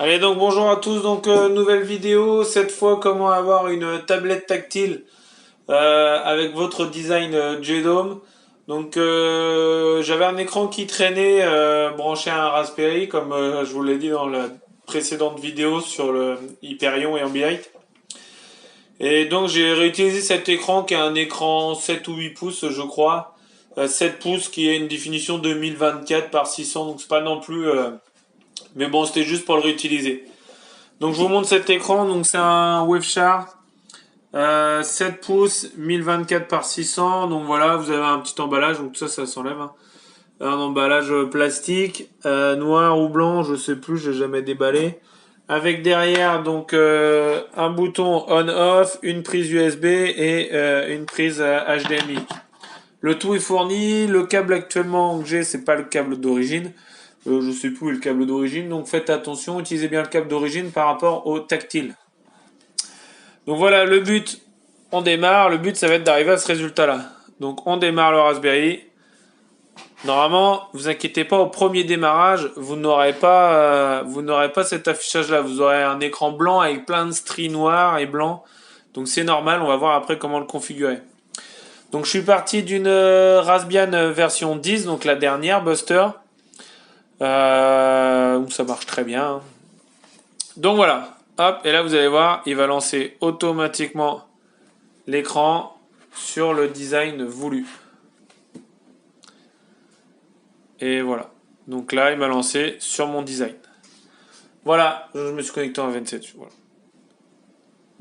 Allez, donc bonjour à tous, donc nouvelle vidéo, cette fois comment avoir une tablette tactile avec votre design JDOM. Donc j'avais un écran qui traînait branché à un Raspberry comme je vous l'ai dit dans la précédente vidéo sur le Hyperion et Ambilight. Et donc j'ai réutilisé cet écran qui est un écran 7 ou 8 pouces je crois. 7 pouces qui est une définition de 1024 par 600, donc c'est pas non plus... mais bon, c'était juste pour le réutiliser. Donc je vous montre cet écran, donc c'est un Wavechar 7 pouces 1024 par 600. Donc voilà, vous avez un petit emballage, donc tout ça ça s'enlève, hein. Un emballage plastique noir ou blanc, je sais plus, j'ai jamais déballé. Avec derrière donc un bouton on/off, une prise USB et une prise HDMI. Le tout est fourni. Le câble actuellement que j'ai, c'est pas le câble d'origine. Je sais plus où est le câble d'origine, donc faites attention, utilisez bien le câble d'origine par rapport au tactile. Donc voilà, le but, on démarre. Le but, ça va être d'arriver à ce résultat-là. Donc on démarre le Raspberry. Normalement, vous inquiétez pas, au premier démarrage, vous n'aurez pas cet affichage-là. Vous aurez un écran blanc avec plein de stries noirs et blancs. Donc c'est normal, on va voir après comment le configurer. Donc je suis parti d'une Raspbian version 10, donc la dernière, Buster. Ça marche très bien, hein. Donc voilà, hop, et là vous allez voir, il va lancer automatiquement l'écran sur le design voulu. Et voilà. Donc là, il m'a lancé sur mon design. Voilà, je me suis connecté en 27. Voilà.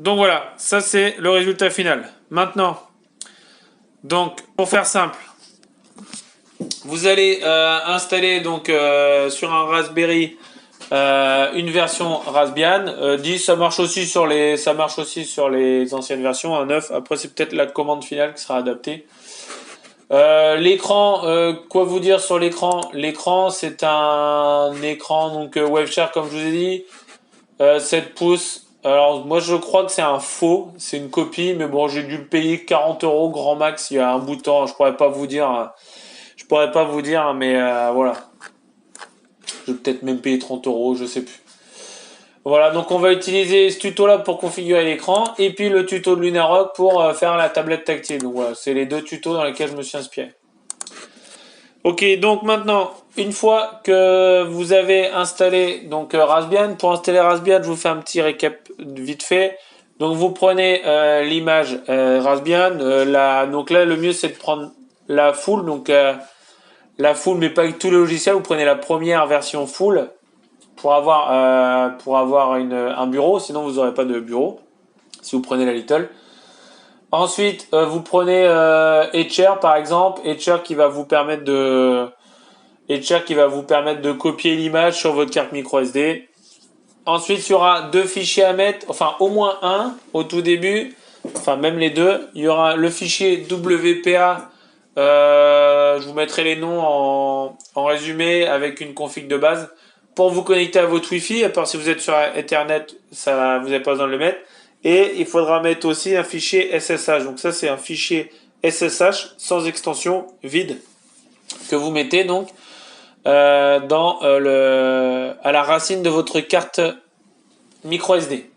Donc voilà, ça c'est le résultat final. Maintenant, donc pour faire simple, vous allez installer donc sur un Raspberry une version Raspbian 10. Ça marche aussi sur les anciennes versions, un 9. Après c'est peut-être la commande finale qui sera adaptée. L'écran, quoi vous dire sur l'écran? L'écran, c'est un écran donc Waveshare comme je vous ai dit, 7 pouces. Alors moi je crois que c'est un faux, c'est une copie, mais bon j'ai dû le payer 40 euros grand max. Il y a un bout de temps, je pourrais pas vous dire, mais voilà, je vais peut-être même payer 30 euros, je sais plus. Voilà, donc on va utiliser ce tuto là pour configurer l'écran et puis le tuto de Lunarock pour faire la tablette tactile. Donc voilà, c'est les deux tutos dans lesquels je me suis inspiré. Ok, donc maintenant, une fois que vous avez installé donc Raspbian, pour installer Raspbian, je vous fais un petit récap vite fait. Donc vous prenez l'image Raspbian, donc là le mieux c'est de prendre la full, donc la full mais pas avec tous les logiciels, vous prenez la première version full pour avoir un bureau, sinon vous n'aurez pas de bureau si vous prenez la little. Ensuite, vous prenez Etcher par exemple, Etcher qui va vous permettre de copier l'image sur votre carte micro SD. Ensuite, il y aura deux fichiers à mettre, enfin au moins un au tout début, enfin même les deux. Il y aura le fichier WPA, je vous mettrai les noms en résumé avec une config de base pour vous connecter à votre Wi-Fi. À part si vous êtes sur Ethernet, ça, vous n'avez pas besoin de le mettre. Et il faudra mettre aussi un fichier SSH. Donc ça, c'est un fichier SSH sans extension vide que vous mettez donc à la racine de votre carte micro SD.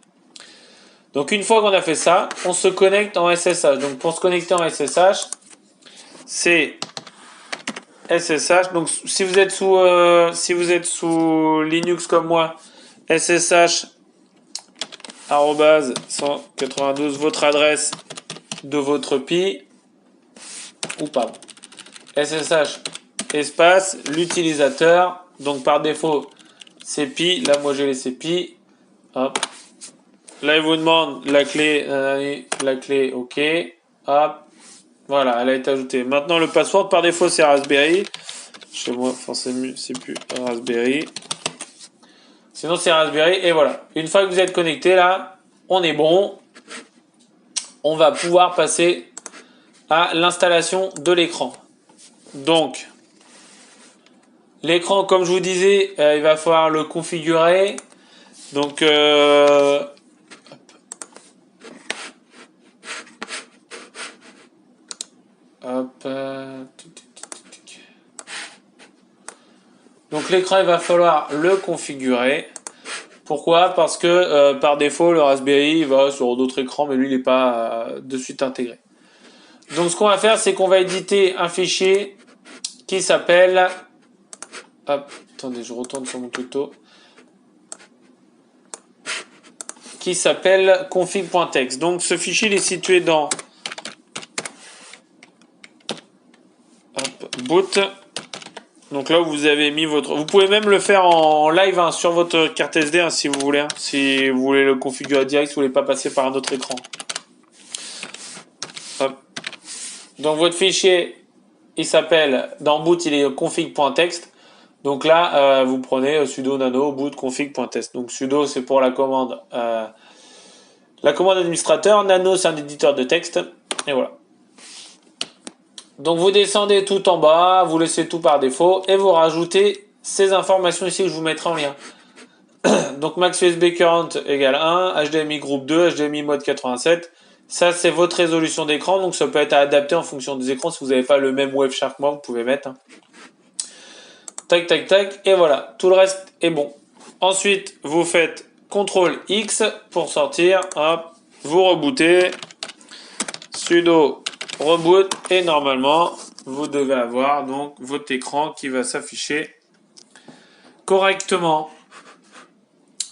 Donc une fois qu'on a fait ça, on se connecte en SSH. Donc pour se connecter en SSH, c'est SSH. Donc si vous êtes sous Linux comme moi, SSH 192 votre adresse de votre Pi ou pas. SSH espace l'utilisateur. Donc par défaut c'est Pi. Là moi j'ai laissé Pi. Hop. Là il vous demande la clé OK. Hop. Voilà, elle a été ajoutée. Maintenant le password par défaut c'est Raspberry. Chez moi forcément c'est plus Raspberry. Sinon c'est Raspberry et voilà. Une fois que vous êtes connecté là, on est bon. On va pouvoir passer à l'installation de l'écran. Donc l'écran, comme je vous disais, il va falloir le configurer. Donc donc l'écran, il va falloir le configurer. Pourquoi? Parce que par défaut, le Raspberry il va sur d'autres écrans, mais lui, il n'est pas de suite intégré. Donc ce qu'on va faire, c'est qu'on va éditer un fichier qui s'appelle... Hop, attendez, je retourne sur mon tuto. Qui s'appelle config.txt. Donc ce fichier il est situé dans boot. Donc là où vous avez mis votre... Vous pouvez même le faire en live hein, sur votre carte SD hein, si vous voulez. Hein, si vous voulez le configurer direct, si vous voulez pas passer par un autre écran. Hop. Donc votre fichier, il s'appelle, dans boot, il est config.txt. Donc là, vous prenez sudo nano boot config.txt. Donc sudo, c'est pour la commande administrateur. Nano, c'est un éditeur de texte. Et voilà. Donc vous descendez tout en bas, vous laissez tout par défaut et vous rajoutez ces informations ici que je vous mettrai en lien. Donc max USB current égale 1, HDMI groupe 2, HDMI mode 87. Ça c'est votre résolution d'écran, donc ça peut être adapté en fonction des écrans. Si vous n'avez pas le même WebShark moi, vous pouvez mettre. Hein. Tac tac tac et voilà, tout le reste est bon. Ensuite vous faites CTRL X pour sortir, hop, vous rebootez, sudo reboot et normalement vous devez avoir donc votre écran qui va s'afficher correctement.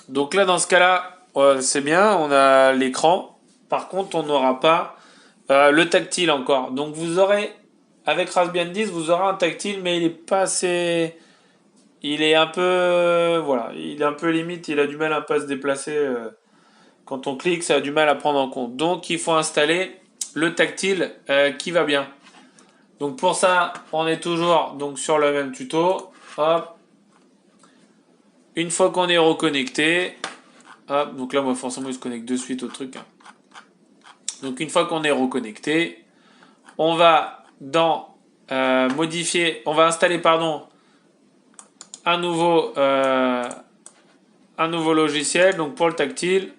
Donc là dans ce cas là c'est bien, on a l'écran, par contre on n'aura pas le tactile encore. Donc vous aurez avec Raspbian 10 vous aurez un tactile mais il est pas assez, il est un peu voilà, il est un peu limite, il a du mal à pas se déplacer quand on clique, ça a du mal à prendre en compte. Donc il faut installer le tactile qui va bien. Donc pour ça, on est toujours donc sur le même tuto. Hop. Une fois qu'on est reconnecté, hop, donc là moi forcément il se connecte de suite au truc. Hein. Donc une fois qu'on est reconnecté, on va dans modifier, on va installer pardon un nouveau logiciel donc pour le tactile.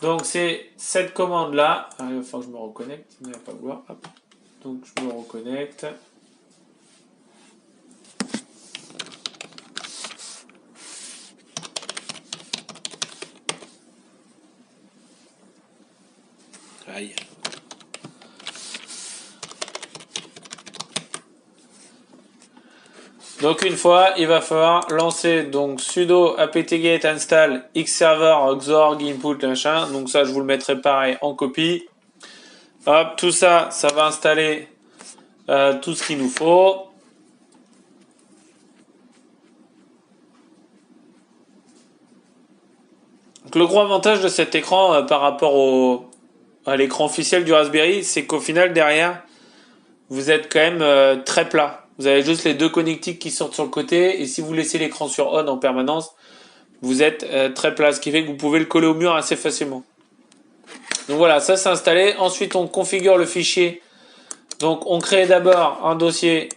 Donc c'est cette commande là. Il va falloir que je me reconnecte, il ne va pas vouloir. Hop. Donc je me reconnecte. Aïe. Donc une fois, il va falloir lancer donc sudo apt-get install xserver xorg input machin. Donc ça, je vous le mettrai pareil en copie. Hop, tout ça, ça va installer tout ce qu'il nous faut. Donc le gros avantage de cet écran par rapport à l'écran officiel du Raspberry, c'est qu'au final derrière, vous êtes quand même très plat. Vous avez juste les deux connectiques qui sortent sur le côté et si vous laissez l'écran sur on en permanence, vous êtes très plat, ce qui fait que vous pouvez le coller au mur assez facilement. Donc voilà, ça c'est installé. Ensuite, on configure le fichier. Donc on crée d'abord un dossier.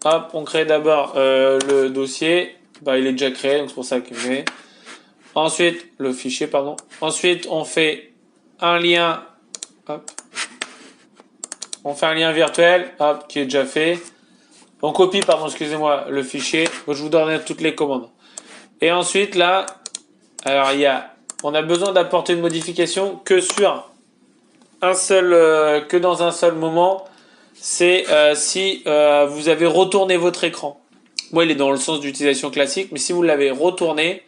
Hop, on crée d'abord le dossier. Bah, il est déjà créé, donc c'est pour ça qu'il met. Ensuite, le fichier, pardon. Ensuite, on fait un lien. Hop. On fait un lien virtuel, hop, qui est déjà fait. On copie, pardon, excusez-moi, le fichier. Je vous donne toutes les commandes. Et ensuite, là, alors on a besoin d'apporter une modification que sur un seul, que dans un seul moment. C'est si vous avez retourné votre écran. Moi, il est dans le sens d'utilisation classique, mais si vous l'avez retourné,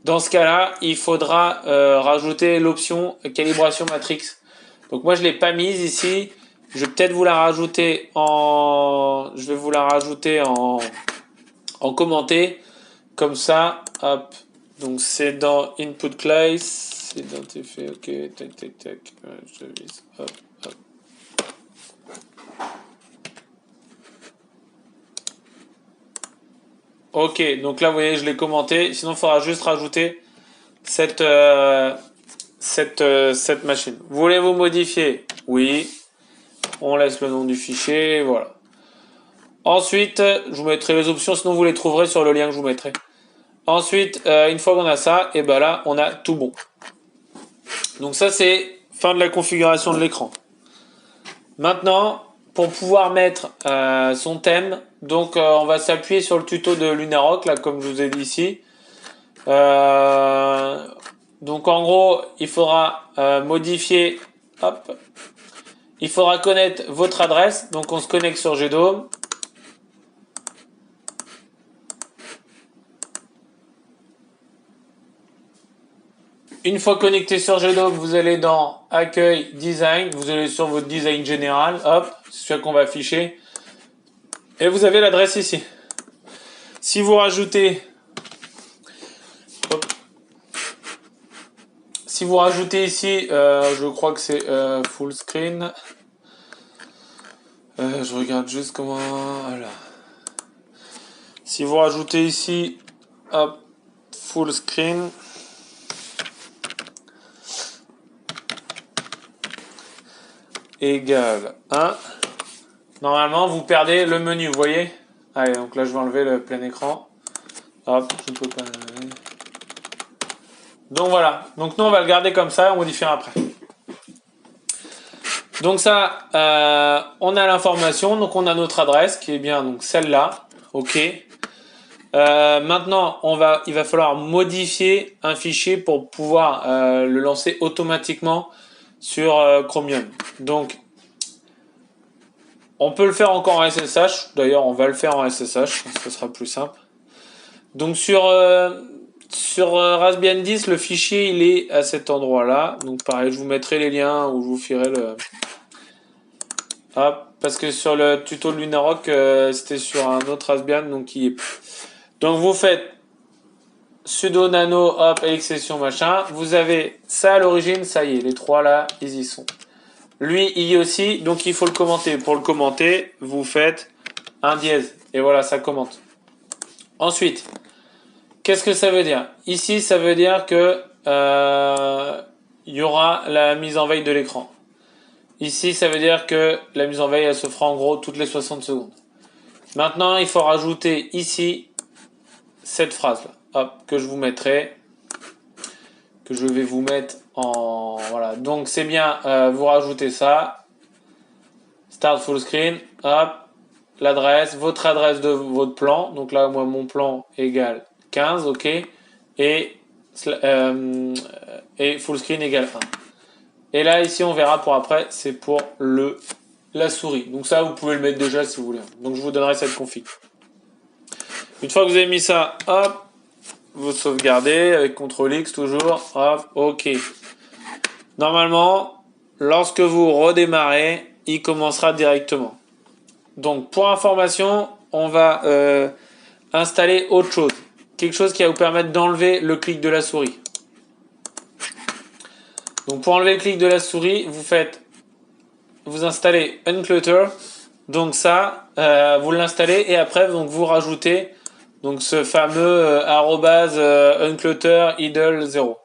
dans ce cas-là, il faudra rajouter l'option calibration matrix. Donc moi, je l'ai pas mise ici. Je vais peut-être vous la rajouter en commenté. Comme ça, hop. Donc c'est dans input class, c'est identifié, ok, tac, tac, tac. Je vise, hop, hop. Ok, donc là, vous voyez, je l'ai commenté. Sinon, il faudra juste rajouter cette machine. Voulez-vous modifier? Oui. On laisse le nom du fichier, voilà. Ensuite, je vous mettrai les options, sinon vous les trouverez sur le lien que je vous mettrai. Ensuite, une fois qu'on a ça, et ben là, on a tout bon. Donc ça, c'est fin de la configuration de l'écran. Maintenant, pour pouvoir mettre son thème, donc on va s'appuyer sur le tuto de Lunarock, là, comme je vous ai dit ici. Donc en gros, il faudra modifier, hop, il faudra connaître votre adresse. Donc on se connecte sur GDOM. Une fois connecté sur GDOM, vous allez dans Accueil, Design, vous allez sur votre design général, hop, c'est celui qu'on va afficher. Et vous avez l'adresse ici. Si vous rajoutez, hop, si vous rajoutez ici, je crois que c'est full screen. Je regarde juste comment, voilà. Si vous rajoutez ici, hop, full screen. Égale 1. Normalement, vous perdez le menu, vous voyez? Allez, donc là, je vais enlever le plein écran. Hop, je ne peux pas... Donc voilà. Donc nous, on va le garder comme ça et on modifiera après. Donc ça, on a l'information. Donc on a notre adresse qui est bien donc celle-là. OK. Maintenant, il va falloir modifier un fichier pour pouvoir le lancer automatiquement sur Chromium. Donc, on peut le faire encore en SSH. D'ailleurs, on va le faire en SSH. Ce sera plus simple. Donc, sur Raspbian 10, le fichier, il est à cet endroit-là. Donc, pareil, je vous mettrai les liens ou je vous ferai le... Hop, parce que sur le tuto de Lunarock, c'était sur un autre Raspbian, donc il est... Donc, vous faites sudo nano, hop, accession machin. Vous avez ça à l'origine, ça y est, les trois là, ils y sont. Lui, il y est aussi, donc il faut le commenter. Pour le commenter, vous faites un dièse. Et voilà, ça commente. Ensuite, qu'est-ce que ça veut dire? Ici, ça veut dire que il y aura la mise en veille de l'écran. Ici, ça veut dire que la mise en veille, elle se fera en gros toutes les 60 secondes. Maintenant, il faut rajouter ici cette phrase-là. Hop, que je vous mettrai, que je vais vous mettre en... Voilà, donc c'est bien, vous rajoutez ça, start full screen, hop, l'adresse, votre adresse de votre plan, donc là, moi, mon plan égale 15, ok, et full screen égale 1. Et là, ici, on verra pour après, c'est pour la souris. Donc ça, vous pouvez le mettre déjà si vous voulez. Donc je vous donnerai cette config. Une fois que vous avez mis ça, hop, vous sauvegardez avec CTRL X toujours, hop, ok. Normalement, lorsque vous redémarrez, il commencera directement. Donc pour information, on va installer autre chose. Quelque chose qui va vous permettre d'enlever le clic de la souris. Donc pour enlever le clic de la souris, vous installez Unclutter. Donc ça, vous l'installez et après donc vous rajoutez donc ce fameux unclutter idle 0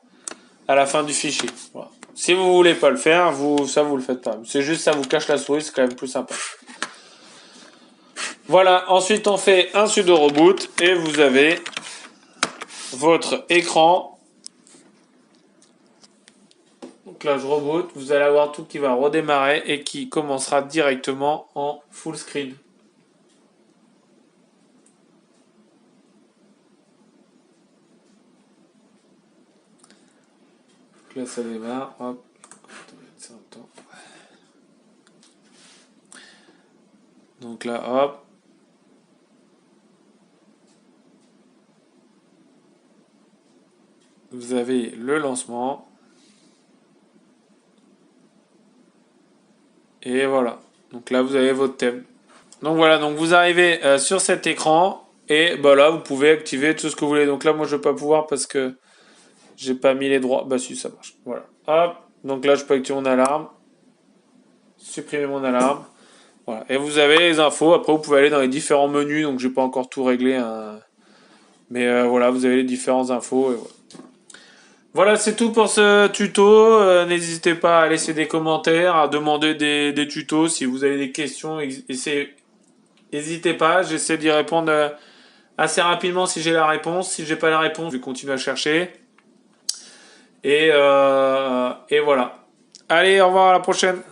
à la fin du fichier. Voilà. Si vous voulez pas le faire, ça vous le faites pas. C'est juste ça vous cache la souris, c'est quand même plus sympa. Voilà, ensuite on fait un sudo reboot et vous avez votre écran. Donc là je reboot, vous allez avoir tout qui va redémarrer et qui commencera directement en full screen. Donc là ça démarre, hop. Donc là hop. Vous avez le lancement. Et voilà. Donc là, vous avez votre thème. Donc voilà, donc vous arrivez sur cet écran. Et bah là, vous pouvez activer tout ce que vous voulez. Donc là, moi, je ne vais pas pouvoir parce que j'ai pas mis les droits. Bah si, ça marche. Voilà. Hop. Donc là, je peux activer mon alarme. Supprimer mon alarme. Voilà. Et vous avez les infos. Après, vous pouvez aller dans les différents menus. Donc, j'ai pas encore tout réglé. Hein. Mais voilà, vous avez les différentes infos. Et voilà. Voilà, c'est tout pour ce tuto. N'hésitez pas à laisser des commentaires, à demander des tutos. Si vous avez des questions, n'hésitez pas. J'essaie d'y répondre assez rapidement si j'ai la réponse. Si j'ai pas la réponse, je vais continuer à chercher. Et voilà. Allez, au revoir, à la prochaine.